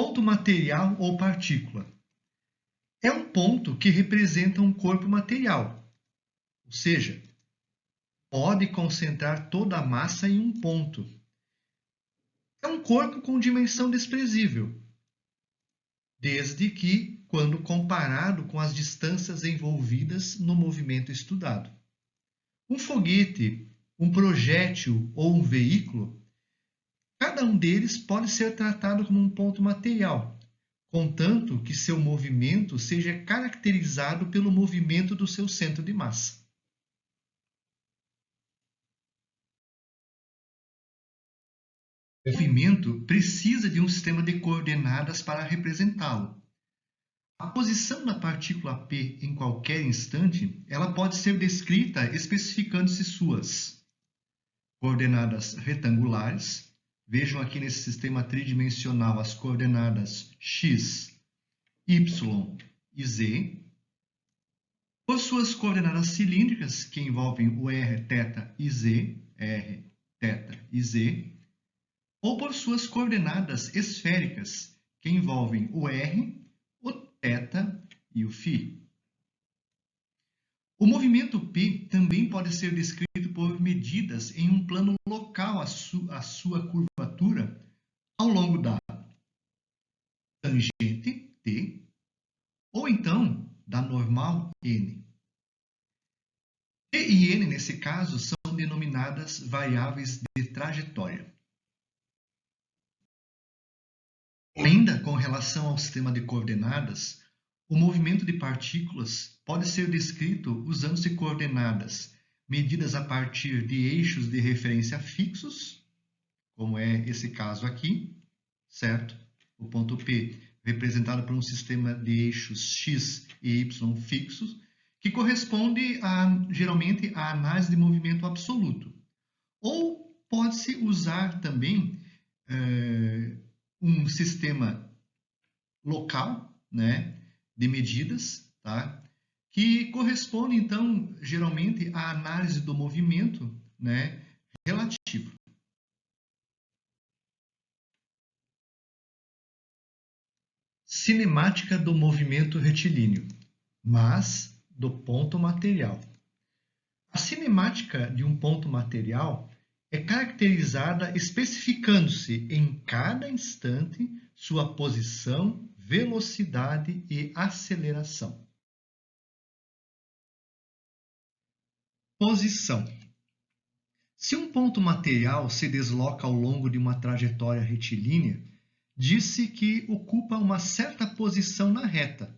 Ponto material ou partícula. É um ponto que representa um corpo material, ou seja, pode concentrar toda a massa em um ponto. É um corpo com dimensão desprezível, desde que, quando comparado com as distâncias envolvidas no movimento estudado. Um foguete, um projétil ou um veículo, cada um deles pode ser tratado como um ponto material, contanto que seu movimento seja caracterizado pelo movimento do seu centro de massa. O movimento precisa de um sistema de coordenadas para representá-lo. A posição da partícula P em qualquer instante, ela pode ser descrita especificando-se suas coordenadas retangulares. Vejam aqui nesse sistema tridimensional as coordenadas x, y e z. Por suas coordenadas cilíndricas, que envolvem o r, θ e z, r, θ e z, ou por suas coordenadas esféricas, que envolvem o r, o θ e o φ. O movimento P também pode ser descrito por medidas em um plano local à sua curvatura ao longo da tangente T ou então da normal N. T e N, nesse caso, são denominadas variáveis de trajetória. Ainda com relação ao sistema de coordenadas, o movimento de partículas pode ser descrito usando-se coordenadas medidas a partir de eixos de referência fixos, como é esse caso aqui, certo? O ponto P representado por um sistema de eixos x e y fixos, que corresponde geralmente à análise de movimento absoluto. Ou pode-se usar também um sistema local, né, de medidas, tá, que corresponde, então, geralmente à análise do movimento, né, relativo. Cinemática do movimento retilíneo, mas do ponto material. A cinemática de um ponto material é caracterizada especificando-se em cada instante sua posição, velocidade e aceleração. Posição. Se um ponto material se desloca ao longo de uma trajetória retilínea, diz-se que ocupa uma certa posição na reta.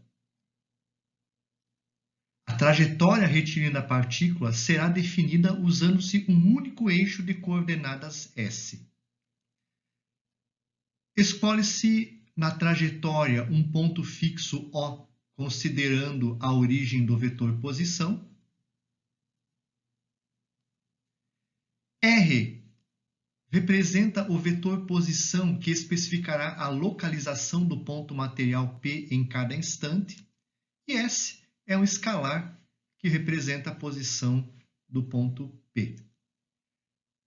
A trajetória retilínea da partícula será definida usando-se um único eixo de coordenadas S. Escolhe-se na trajetória um ponto fixo O, considerando a origem do vetor posição. R representa o vetor posição que especificará a localização do ponto material P em cada instante. E S é um escalar que representa a posição do ponto P.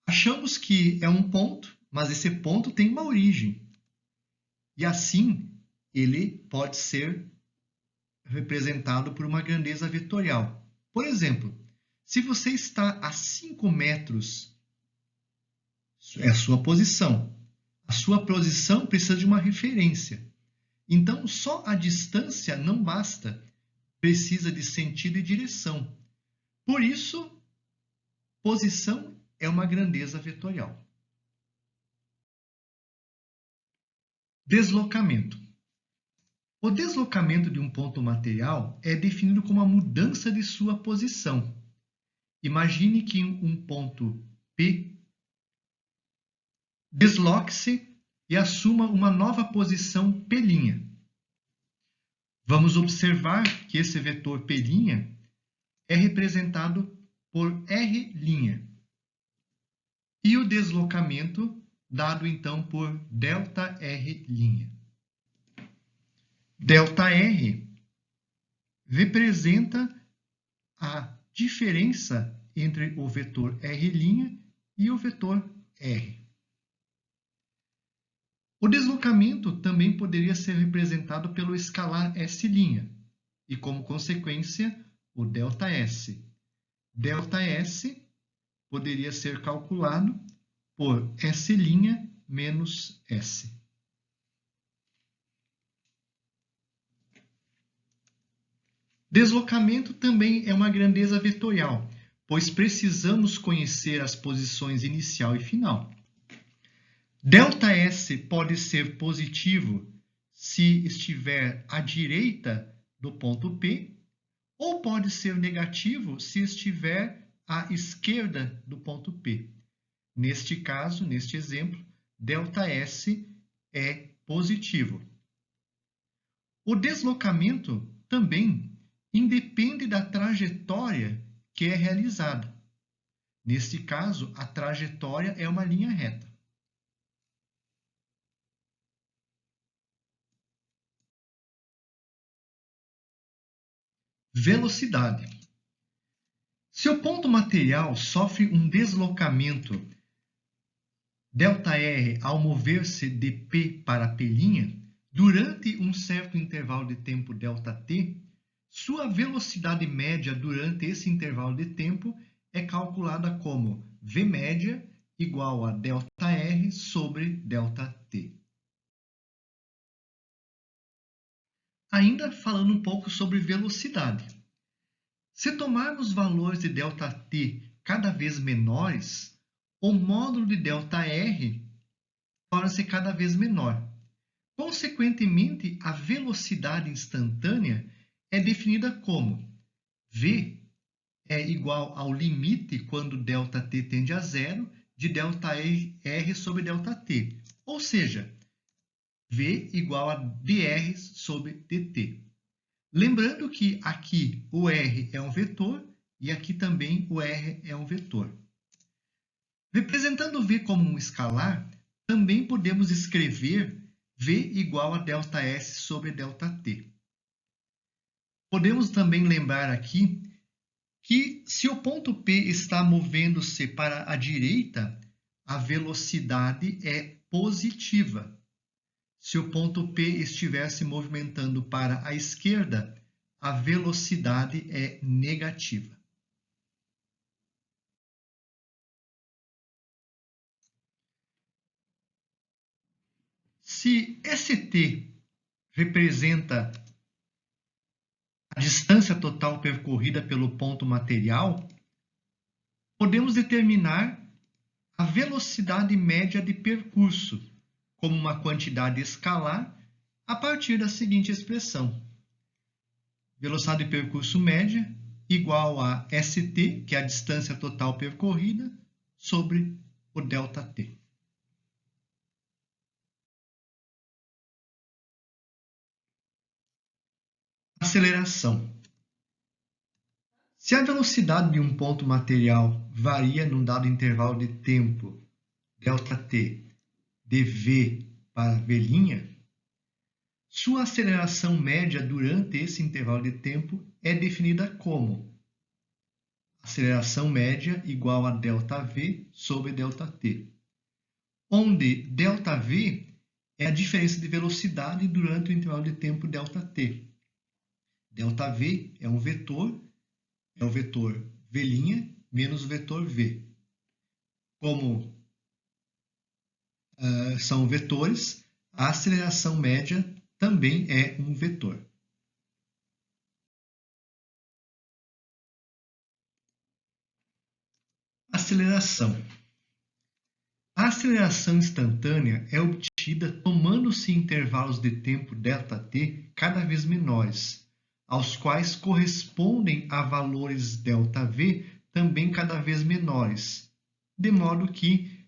Achamos que é um ponto, mas esse ponto tem uma origem. E assim, ele pode ser representado por uma grandeza vetorial. Por exemplo, se você está a 5 metros, é a sua posição. A sua posição precisa de uma referência. Então, só a distância não basta. Precisa de sentido e direção. Por isso, posição é uma grandeza vetorial. Deslocamento. O deslocamento de um ponto material é definido como a mudança de sua posição. Imagine que um ponto P desloque-se e assuma uma nova posição P'. Vamos observar que esse vetor P' é representado por R'. E o deslocamento dado então por ΔR'. ΔR representa a diferença entre o vetor R' e o vetor R. O deslocamento também poderia ser representado pelo escalar S' e, como consequência, o ΔS. ΔS poderia ser calculado por S' menos S. Deslocamento também é uma grandeza vetorial, pois precisamos conhecer as posições inicial e final. ΔS pode ser positivo se estiver à direita do ponto P, ou pode ser negativo se estiver à esquerda do ponto P. Neste caso, neste exemplo, ΔS é positivo. O deslocamento também independe da trajetória que é realizada. Neste caso, a trajetória é uma linha reta. Velocidade. Se o ponto material sofre um deslocamento ΔR ao mover-se de P para P', durante um certo intervalo de tempo ΔT, sua velocidade média durante esse intervalo de tempo é calculada como V média igual a ΔR sobre ΔT. Ainda falando um pouco sobre velocidade. Se tomarmos valores de ΔT cada vez menores, o módulo de ΔR torna-se cada vez menor. Consequentemente, a velocidade instantânea é definida como V é igual ao limite quando ΔT tende a zero de ΔR sobre ΔT, ou seja, V igual a dr sobre dt. Lembrando que aqui o R é um vetor e aqui também o R é um vetor. Representando V como um escalar, também podemos escrever V igual a ΔS sobre ΔT. Podemos também lembrar aqui que se o ponto P está movendo-se para a direita, a velocidade é positiva. Se o ponto P estiver se movimentando para a esquerda, a velocidade é negativa. Se ST representa a distância total percorrida pelo ponto material, podemos determinar a velocidade média de percurso como uma quantidade escalar a partir da seguinte expressão. Velocidade de percurso média igual a ST, que é a distância total percorrida, sobre o ΔT. Aceleração. Se a velocidade de um ponto material varia num dado intervalo de tempo, ΔT, de V para V', sua aceleração média durante esse intervalo de tempo é definida como aceleração média igual a ΔV sobre ΔT, onde ΔV é a diferença de velocidade durante o intervalo de tempo ΔT. ΔV é o vetor V' menos o vetor V. Como são vetores, a aceleração média também é um vetor. Aceleração. A aceleração instantânea é obtida tomando-se intervalos de tempo ΔT cada vez menores, aos quais correspondem a valores ΔV também cada vez menores, de modo que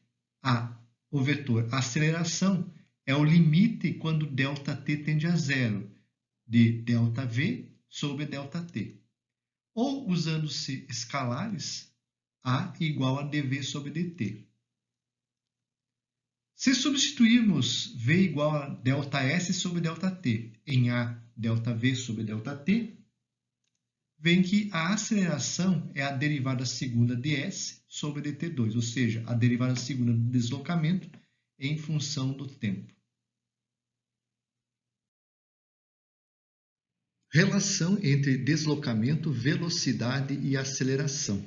o vetor aceleração é o limite quando ΔT tende a zero, de ΔV sobre ΔT. Ou, usando-se escalares, A igual a dV sobre dt. Se substituirmos V igual a ΔS sobre ΔT em A ΔV sobre ΔT, vem que a aceleração é a derivada segunda ds sobre dt2, ou seja, a derivada segunda do deslocamento em função do tempo. Relação entre deslocamento, velocidade e aceleração.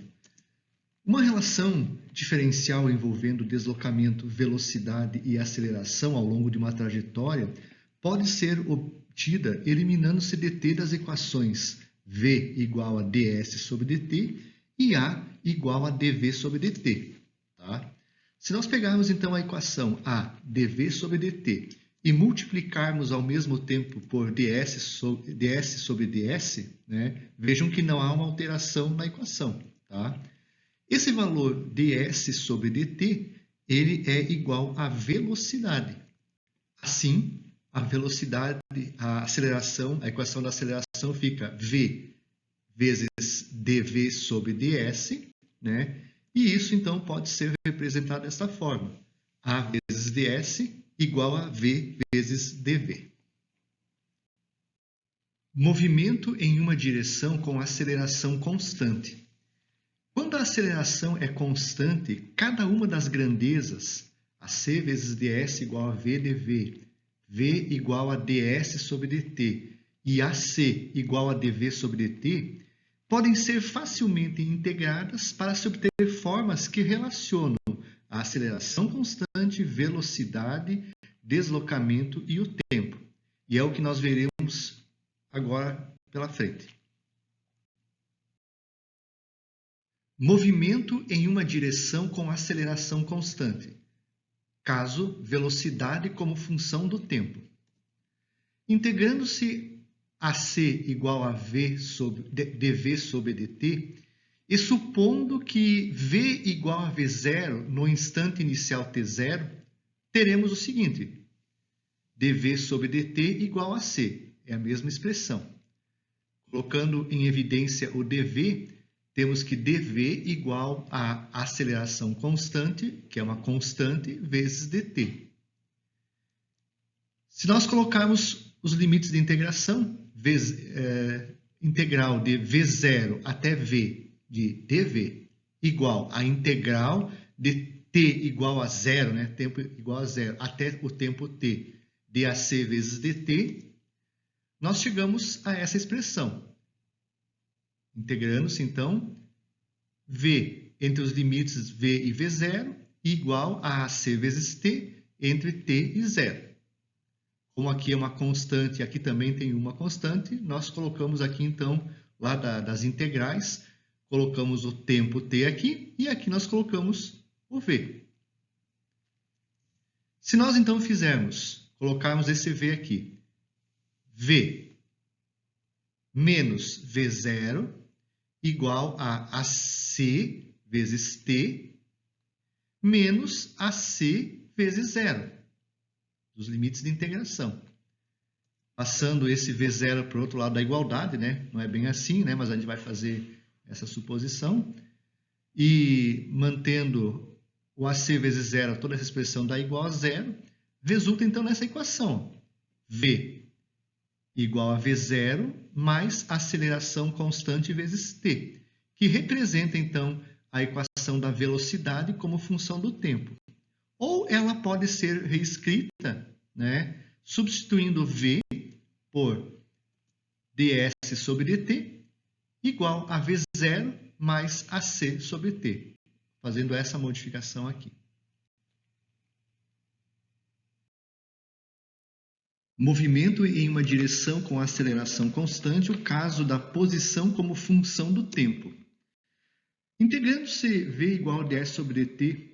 Uma relação diferencial envolvendo deslocamento, velocidade e aceleração ao longo de uma trajetória pode ser obtida eliminando-se dt das equações v igual a ds sobre dt e a igual a dv sobre dt. Tá? Se nós pegarmos então a equação a dv sobre dt e multiplicarmos ao mesmo tempo por ds sobre ds, né, vejam que não há uma alteração na equação. Tá? Esse valor ds sobre dt, ele é igual à velocidade. Assim, a velocidade, a aceleração, a equação da aceleração fica v vezes dv sobre ds, né? E isso então pode ser representado dessa forma: a vezes ds igual a v vezes dv. Movimento em uma direção com aceleração constante. Quando a aceleração é constante, cada uma das grandezas, ac vezes ds igual a v dv, v igual a ds sobre dt e ac igual a dv sobre dt, podem ser facilmente integradas para se obter formas que relacionam a aceleração constante, velocidade, deslocamento e o tempo. E é o que nós veremos agora pela frente. Movimento em uma direção com aceleração constante. Caso velocidade como função do tempo. Integrando-se AC igual a V sobre, dV sobre dt, e supondo que V igual a V0 no instante inicial t0, teremos o seguinte: dV sobre dt igual a C, é a mesma expressão. Colocando em evidência o dV, temos que dV igual a aceleração constante, que é uma constante, vezes dt. Se nós colocarmos os limites de integração, integral de v0 até v de dv igual a integral de t igual a zero, né, tempo igual a zero, até o tempo t de ac vezes dt, nós chegamos a essa expressão. Integrando-se, então, v entre os limites v e v0 igual a ac vezes t entre t e zero. Como aqui é uma constante, aqui também tem uma constante, nós colocamos aqui, então, lá das integrais, colocamos o tempo t aqui e aqui nós colocamos o v. Se nós, então, colocarmos esse v aqui, v menos v0 igual a ac vezes t menos ac vezes zero. Dos limites de integração. Passando esse V0 para o outro lado da igualdade, né? Não é bem assim, né? Mas a gente vai fazer essa suposição. E mantendo o AC vezes zero, toda essa expressão dá igual a zero, resulta então nessa equação. V igual a V0 mais aceleração constante vezes t, que representa então a equação da velocidade como função do tempo. Ou ela pode ser reescrita, né, substituindo v por ds sobre dt igual a v0 mais ac sobre t, fazendo essa modificação aqui. Movimento em uma direção com aceleração constante, o caso da posição como função do tempo. Integrando-se v igual a ds sobre dt,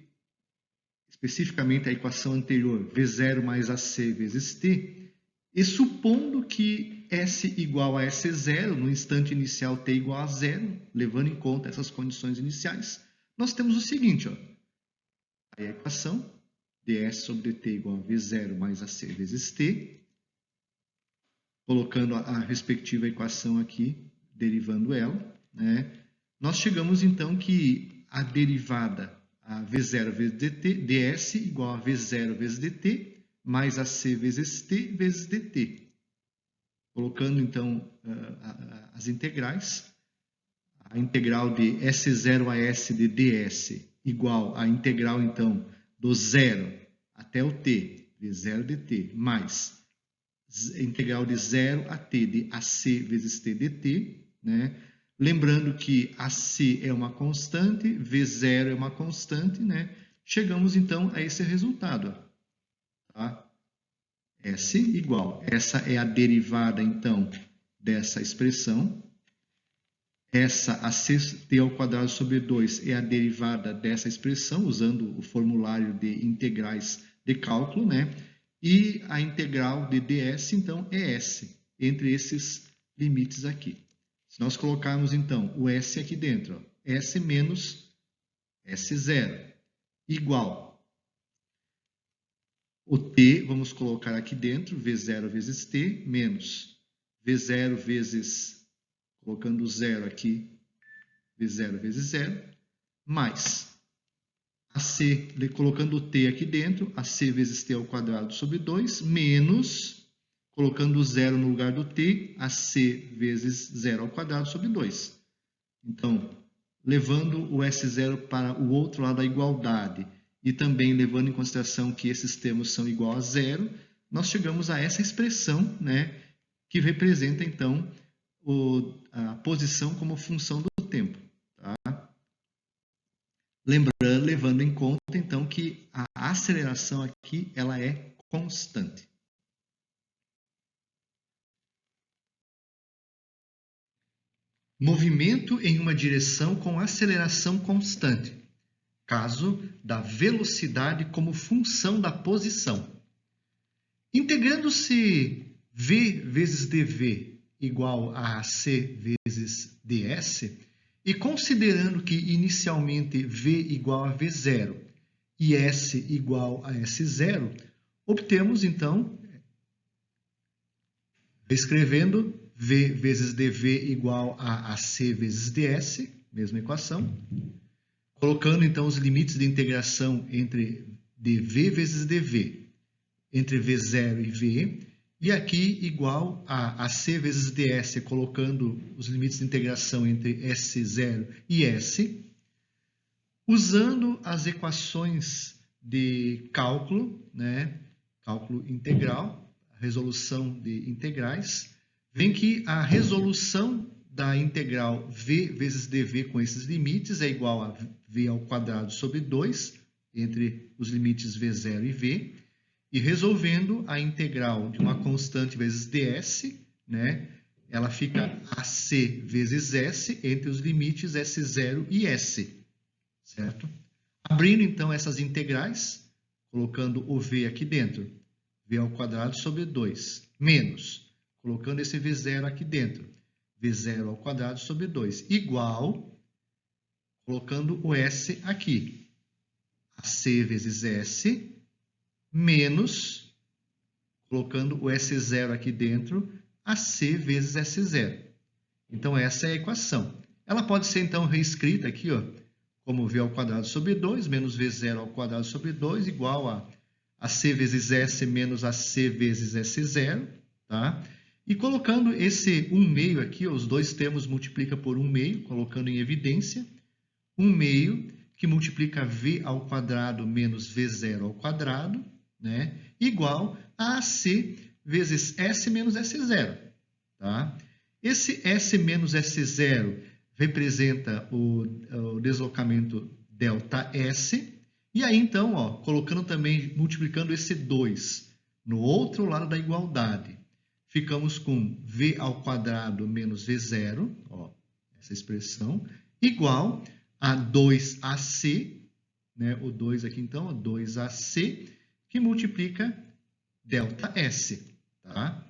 especificamente a equação anterior, v0 mais ac vezes t, e supondo que S igual a S0, no instante inicial t igual a zero, levando em conta essas condições iniciais, nós temos o seguinte, ó, a equação ds sobre dt igual a v0 mais ac vezes t, colocando a respectiva equação aqui, derivando ela, né, nós chegamos então que a derivada a v0 vezes dt, ds igual a v0 vezes dt, mais ac vezes t vezes dt. Colocando, então, as integrais, a integral de S0 a S de ds igual à integral, então, do zero até o t, v0 dt, mais integral de 0 a t de AC vezes t dt, né? Lembrando que AC é uma constante, V0 é uma constante, né? Chegamos então a esse resultado, tá? S igual, essa é a derivada então dessa expressão. Essa ACT ao quadrado sobre 2 é a derivada dessa expressão, usando o formulário de integrais de cálculo, né? E a integral de ds, então, é S, entre esses limites aqui. Se nós colocarmos, então, o S aqui dentro, ó, S menos S0, igual. O T, vamos colocar aqui dentro, V0 vezes T, menos V0 vezes, colocando 0 aqui, V0 vezes 0, mais AC, colocando o T aqui dentro, AC vezes T ao quadrado sobre 2, menos, colocando o 0 no lugar do T, AC vezes 0 ao quadrado sobre 2. Então, levando o S0 para o outro lado da igualdade e também levando em consideração que esses termos são igual a zero, nós chegamos a essa expressão, né, que representa, então, a posição como função do tempo. Tá? Levando em conta, então, que a aceleração aqui ela é constante. Movimento em uma direção com aceleração constante, caso da velocidade como função da posição. Integrando-se v vezes dv igual a c vezes ds, e considerando que inicialmente v igual a v0 e s igual a s0, obtemos, então, escrevendo v vezes dv igual a ac vezes ds, mesma equação, colocando, então, os limites de integração entre dv vezes dv, entre v0 e v, e aqui igual a ac vezes ds, colocando os limites de integração entre s0 e s, usando as equações de cálculo, né, cálculo integral, resolução de integrais, vem que a resolução da integral v vezes dv com esses limites é igual a v ao quadrado sobre 2, entre os limites v0 e v, e resolvendo a integral de uma constante vezes ds, né, ela fica ac vezes s entre os limites s0 e s, certo? Abrindo, então, essas integrais, colocando o v aqui dentro, v ao quadrado sobre 2, menos, colocando esse v0 aqui dentro, v0 ao quadrado sobre 2, igual, colocando o s aqui, ac vezes s, menos, colocando o S0 aqui dentro, AC vezes S0. Então, essa é a equação. Ela pode ser, então, reescrita aqui, ó, como V ao quadrado sobre 2, menos V0 ao quadrado sobre 2, igual a AC vezes S menos AC vezes S0, tá? E colocando esse 1/2 aqui, ó, os dois termos multiplica por 1/2, colocando em evidência, 1/2 que multiplica V ao quadrado menos V0 ao quadrado, né, igual a AC vezes S menos S0. Tá? Esse S menos S0 representa o deslocamento ΔS. E aí, então, ó, colocando também, multiplicando esse 2 no outro lado da igualdade, ficamos com V ao quadrado menos V0, ó, essa expressão, igual a 2AC, né, o 2 aqui, então, 2AC, que multiplica ΔS, tá?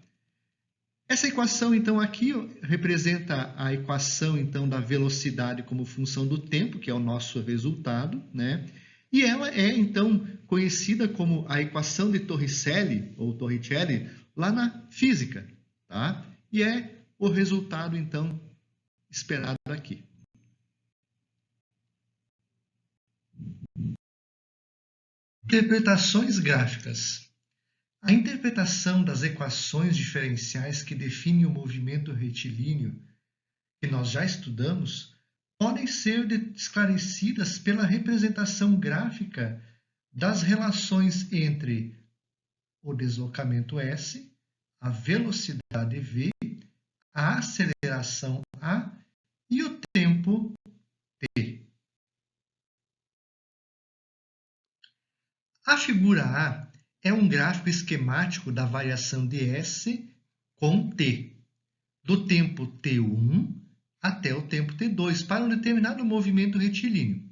Essa equação, então, aqui ó, representa a equação, então, da velocidade como função do tempo, que é o nosso resultado, né? E ela é, então, conhecida como a equação de Torricelli, ou Torricelli, lá na física, tá? E é o resultado, então, esperado aqui. Interpretações gráficas. A interpretação das equações diferenciais que definem o movimento retilíneo, que nós já estudamos, podem ser esclarecidas pela representação gráfica das relações entre o deslocamento S, a velocidade v, a aceleração a e o tempo t. A figura A é um gráfico esquemático da variação de S com t, do tempo t1 até o tempo t2, para um determinado movimento retilíneo.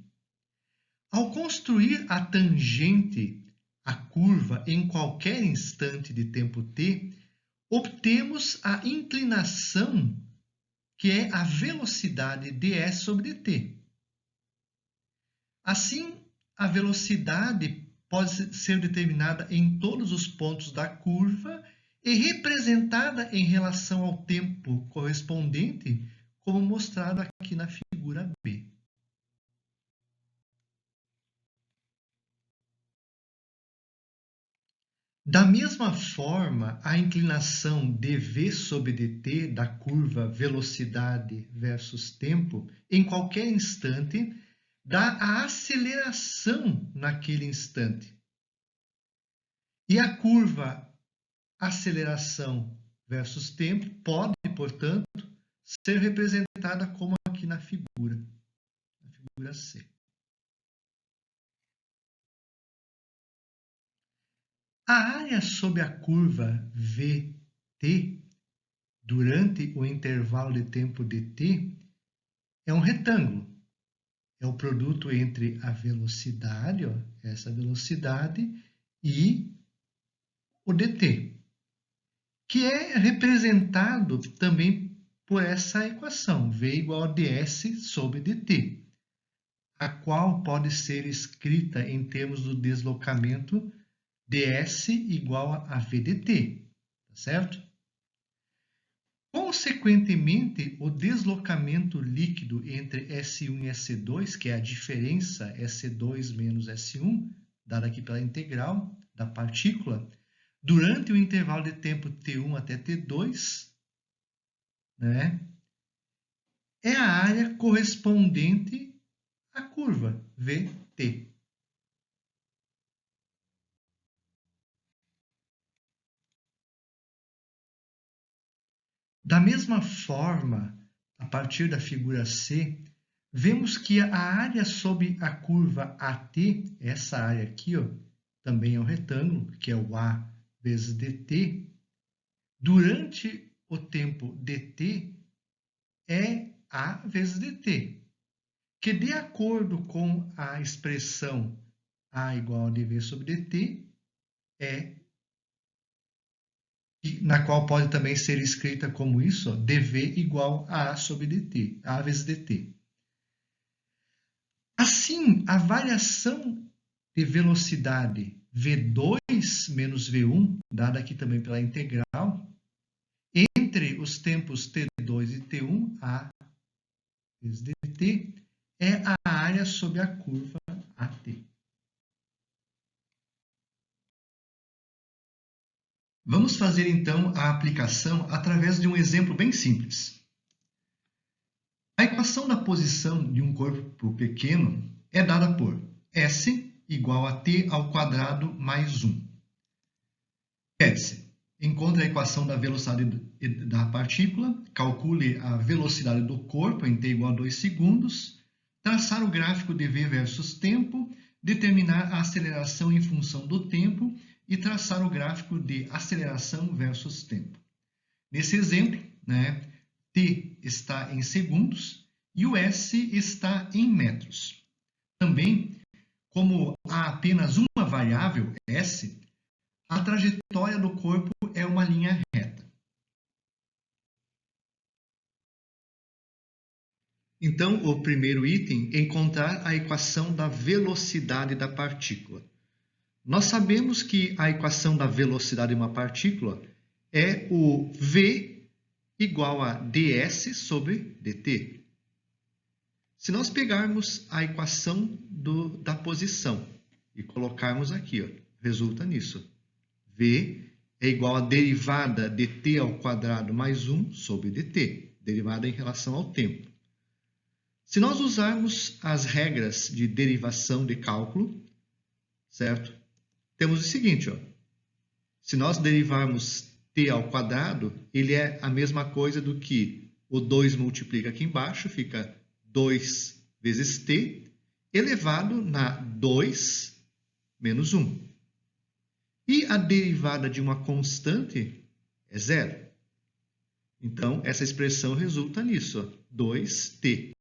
Ao construir a tangente à curva em qualquer instante de tempo t, obtemos a inclinação, que é a velocidade ds sobre dt. Assim, a velocidade pode ser determinada em todos os pontos da curva e representada em relação ao tempo correspondente, como mostrado aqui na figura B. Da mesma forma, a inclinação dv sobre dt da curva velocidade versus tempo em qualquer instante dá a aceleração naquele instante. E a curva aceleração versus tempo pode, portanto, ser representada como aqui na figura C. A área sob a curva VT durante o intervalo de tempo dt é um retângulo. É o produto entre a velocidade, ó, essa velocidade, e o dt, que é representado também por essa equação, v igual a ds sobre dt, a qual pode ser escrita em termos do deslocamento ds igual a vdt, tá certo? Consequentemente, o deslocamento líquido entre S1 e S2, que é a diferença S2 menos S1, dada aqui pela integral da partícula, durante o intervalo de tempo T1 até T2, né, é a área correspondente à curva VT. Da mesma forma, a partir da figura C, vemos que a área sob a curva AT, essa área aqui, ó, também é um retângulo, que é o A vezes dt, durante o tempo dt é A vezes dt, que de acordo com a expressão A igual a dv sobre dt, na qual pode também ser escrita como isso, ó, dv igual a A sobre dt, A vezes dt. Assim, a variação de velocidade v2 menos v1, dada aqui também pela integral, entre os tempos t2 e t1, A vezes dt, é a área sob a curva AT. Vamos fazer então a aplicação através de um exemplo bem simples. A equação da posição de um corpo pequeno é dada por S igual a t ao quadrado mais 1. Pede-se, encontre a equação da velocidade da partícula, calcule a velocidade do corpo em t igual a 2 segundos, traçar o gráfico de v versus tempo, determinar a aceleração em função do tempo e traçar o gráfico de aceleração versus tempo. Nesse exemplo, né, t está em segundos e o s está em metros. Também, como há apenas uma variável, s, a trajetória do corpo é uma linha reta. Então, o primeiro item é encontrar a equação da velocidade da partícula. Nós sabemos que a equação da velocidade de uma partícula é o v igual a ds sobre dt. Se nós pegarmos a equação da posição e colocarmos aqui, ó, resulta nisso. V é igual a derivada de t ao quadrado mais 1 sobre dt, derivada em relação ao tempo. Se nós usarmos as regras de derivação de cálculo, certo? Temos o seguinte, ó, se nós derivarmos t ao quadrado, ele é a mesma coisa do que o 2 multiplica aqui embaixo, fica 2 vezes t, elevado na 2 menos 1. E a derivada de uma constante é zero. Então, essa expressão resulta nisso, ó, 2t.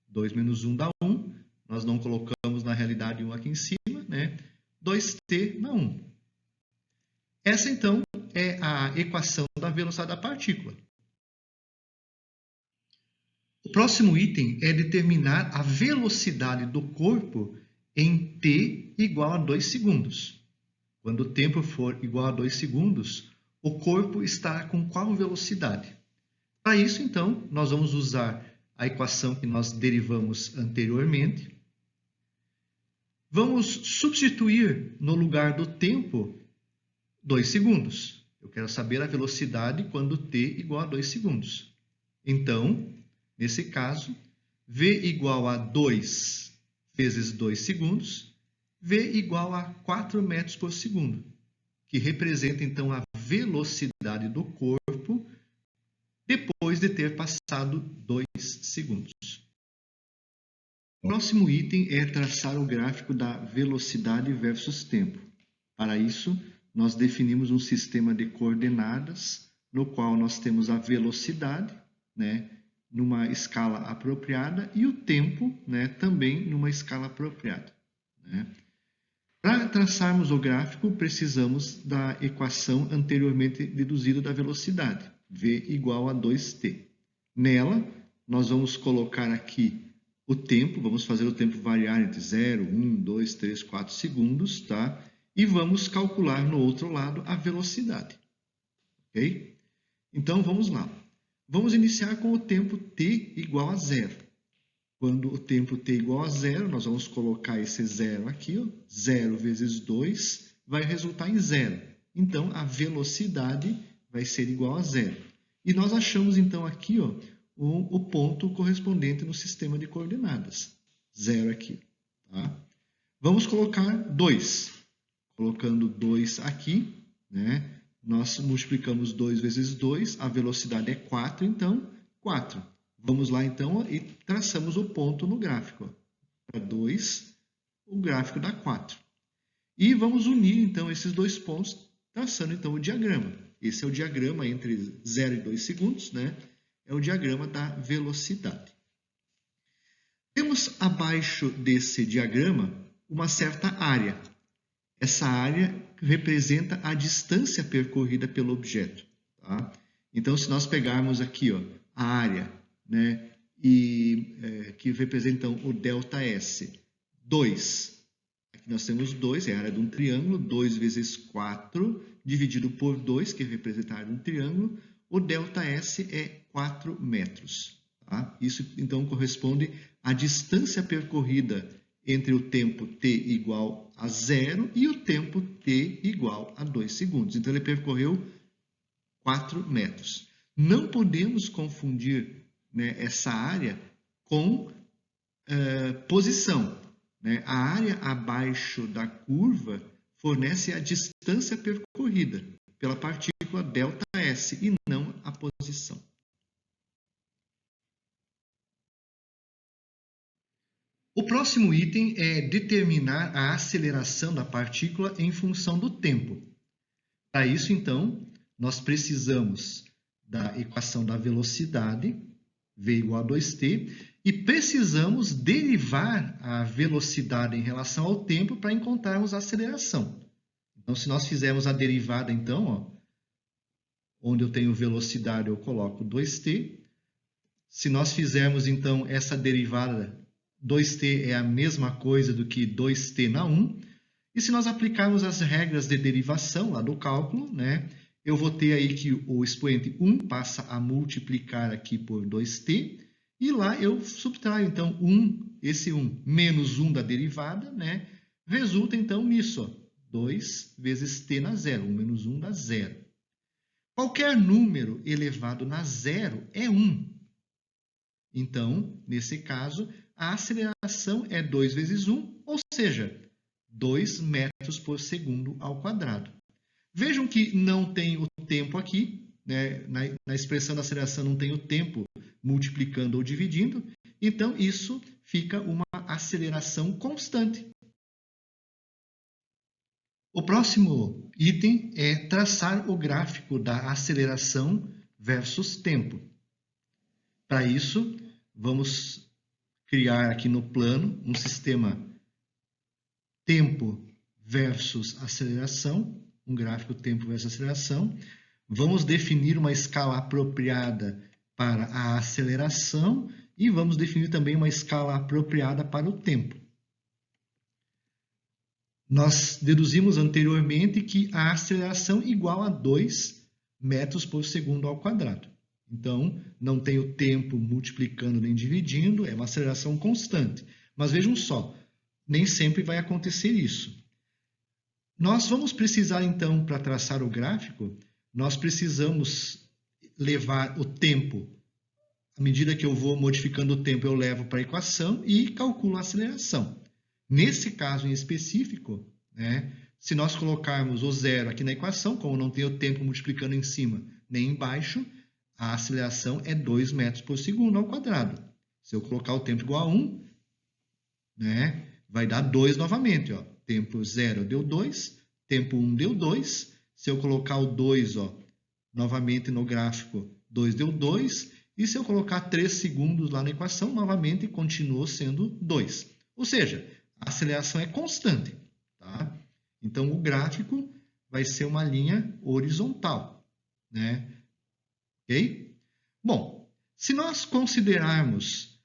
2 menos 1 dá 1. Nós não colocamos na realidade 1 aqui em cima, né? 2t dá 1. Essa, então, é a equação da velocidade da partícula. O próximo item é determinar a velocidade do corpo em t igual a 2 segundos. Quando o tempo for igual a 2 segundos, o corpo estará com qual velocidade? Para isso, então, nós vamos usar a equação que nós derivamos anteriormente. Vamos substituir no lugar do tempo 2 segundos. Eu quero saber a velocidade quando t igual a 2 segundos. Então, nesse caso, v igual a 2 vezes 2 segundos, v igual a 4 metros por segundo, que representa, então, a velocidade do corpo depois de ter passado 2 segundos. O próximo item é traçar o gráfico da velocidade versus tempo. Para isso, nós definimos um sistema de coordenadas, no qual nós temos a velocidade, né, numa escala apropriada, e o tempo, né, também numa escala apropriada, né? Para traçarmos o gráfico, precisamos da equação anteriormente deduzida da velocidade, v igual a 2t. Nela, nós vamos colocar aqui o tempo, vamos fazer o tempo variar entre 0, 1, 2, 3, 4 segundos, tá? E vamos calcular no outro lado a velocidade, ok? Então, vamos lá. Vamos iniciar com o tempo t igual a 0. Quando o tempo t igual a 0, nós vamos colocar esse 0 aqui, ó. 0 vezes 2 vai resultar em 0. Então, a velocidade vai ser igual a 0. E nós achamos, então, aqui, ó, o ponto correspondente no sistema de coordenadas. 0 aqui, tá? Vamos colocar 2. Colocando 2 aqui, né? Nós multiplicamos 2 vezes 2, a velocidade é 4, então 4. Vamos lá, então, e traçamos o ponto no gráfico. Para 2, o gráfico dá 4. E vamos unir, então, esses dois pontos, traçando, então, o diagrama. Esse é o diagrama entre 0 e 2 segundos, né? É o diagrama da velocidade. Temos abaixo desse diagrama uma certa área. Essa área representa a distância percorrida pelo objeto, tá? Então, se nós pegarmos aqui, ó, a área, né, que representa o ΔS, 2. Aqui nós temos 2, é a área de um triângulo, 2 vezes 4, dividido por 2, que representa a área de um triângulo, o ΔS é 4 metros. Tá? Isso, então, corresponde à distância percorrida entre o tempo t igual a 0 e o tempo t igual a 2 segundos. Então, ele percorreu 4 metros. Não podemos confundir, né, essa área com posição. Né? A área abaixo da curva fornece a distância percorrida pela partícula ΔS e não a posição. O próximo item é determinar a aceleração da partícula em função do tempo. Para isso, então, nós precisamos da equação da velocidade, v igual a 2t, e precisamos derivar a velocidade em relação ao tempo para encontrarmos a aceleração. Então, se nós fizermos a derivada, então, ó, onde eu tenho velocidade, eu coloco 2t. Se nós fizermos, então, essa derivada, 2t é a mesma coisa do que 2t na 1. E se nós aplicarmos as regras de derivação lá do cálculo, né, eu vou ter aí que o expoente 1 passa a multiplicar aqui por 2t. E lá eu subtraio, então, 1, esse 1 menos 1 da derivada, né, resulta, então, nisso, ó, 2 vezes t na 0. 1 menos 1 dá 0. Qualquer número elevado na 0 é 1. Então, nesse caso, a aceleração é 2 vezes 1, ou seja, 2 metros por segundo ao quadrado. Vejam que não tem o tempo aqui, né? Na expressão da aceleração não tem o tempo multiplicando ou dividindo, então isso fica uma aceleração constante. O próximo item é traçar o gráfico da aceleração versus tempo. Para isso, vamos criar aqui no plano um sistema tempo versus aceleração, um gráfico tempo versus aceleração. Vamos definir uma escala apropriada para a aceleração e vamos definir também uma escala apropriada para o tempo. Nós deduzimos anteriormente que a aceleração é igual a 2 metros por segundo ao quadrado. Então, não tem o tempo multiplicando nem dividindo, é uma aceleração constante. Mas vejam só, nem sempre vai acontecer isso. Nós vamos precisar, então, para traçar o gráfico, nós precisamos levar o tempo. À medida que eu vou modificando o tempo, eu levo para a equação e calculo a aceleração. Nesse caso em específico, né, se nós colocarmos o zero aqui na equação, como não tem o tempo multiplicando em cima nem embaixo, a aceleração é 2 metros por segundo ao quadrado. Se eu colocar o tempo igual a 1, né, vai dar 2 novamente. Ó. Tempo 0 deu 2, tempo 1 deu 2. Se eu colocar o 2 novamente no gráfico, 2 deu 2. E se eu colocar 3 segundos lá na equação, novamente continuou sendo 2. Ou seja, a aceleração é constante. Tá? Então, o gráfico vai ser uma linha horizontal. Né? Ok? Bom, se nós considerarmos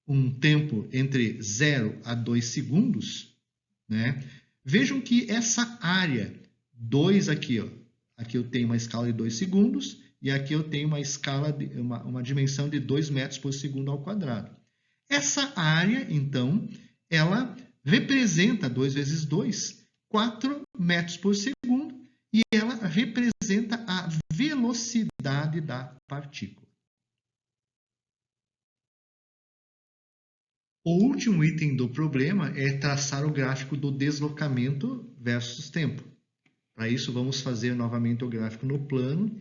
um tempo entre 0 a 2 segundos, né? Vejam que essa área 2 aqui, ó, aqui eu tenho uma escala de 2 segundos e aqui eu tenho uma escala uma dimensão de 2 metros por segundo ao quadrado. Essa área, então, ela representa 2 vezes 2, 4 metros por segundo, e ela representa a velocidade da partícula. O último item do problema é traçar o gráfico do deslocamento versus tempo. Para isso, vamos fazer novamente o gráfico no plano.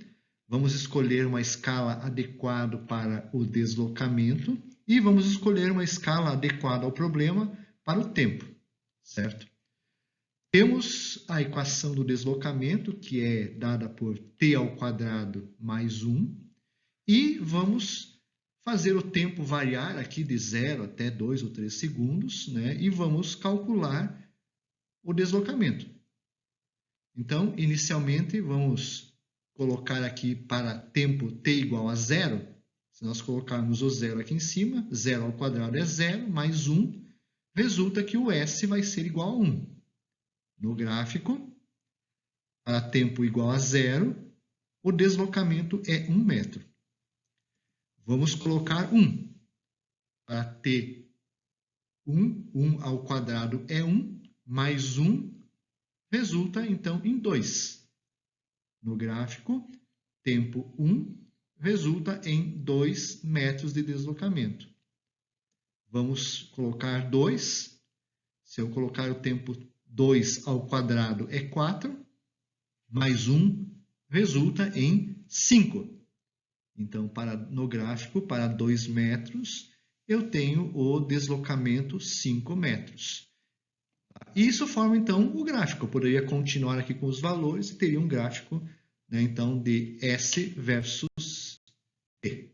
Vamos escolher uma escala adequada para o deslocamento e vamos escolher uma escala adequada ao problema para o tempo, certo? Temos a equação do deslocamento, que é dada por t ao quadrado mais 1, e vamos fazer o tempo variar aqui de 0 até 2 ou 3 segundos, né? E vamos calcular o deslocamento. Então, inicialmente, vamos colocar aqui para tempo t igual a 0. Se nós colocarmos o 0 aqui em cima, 0 ao quadrado é 0, mais 1, resulta que o S vai ser igual a 1. No gráfico, para tempo igual a 0, o deslocamento é 1 metro. Vamos colocar 1. Para t, 1 ao quadrado é 1, mais 1 resulta, então, em 2. No gráfico, tempo 1 resulta em 2 metros de deslocamento. Vamos colocar 2. Se eu colocar o tempo 2 ao quadrado é 4, mais 1 resulta em 5. Então, no gráfico, para 2 metros, eu tenho o deslocamento 5 metros. Isso forma, então, o gráfico. Eu poderia continuar aqui com os valores e teria um gráfico, né, então, de S versus T.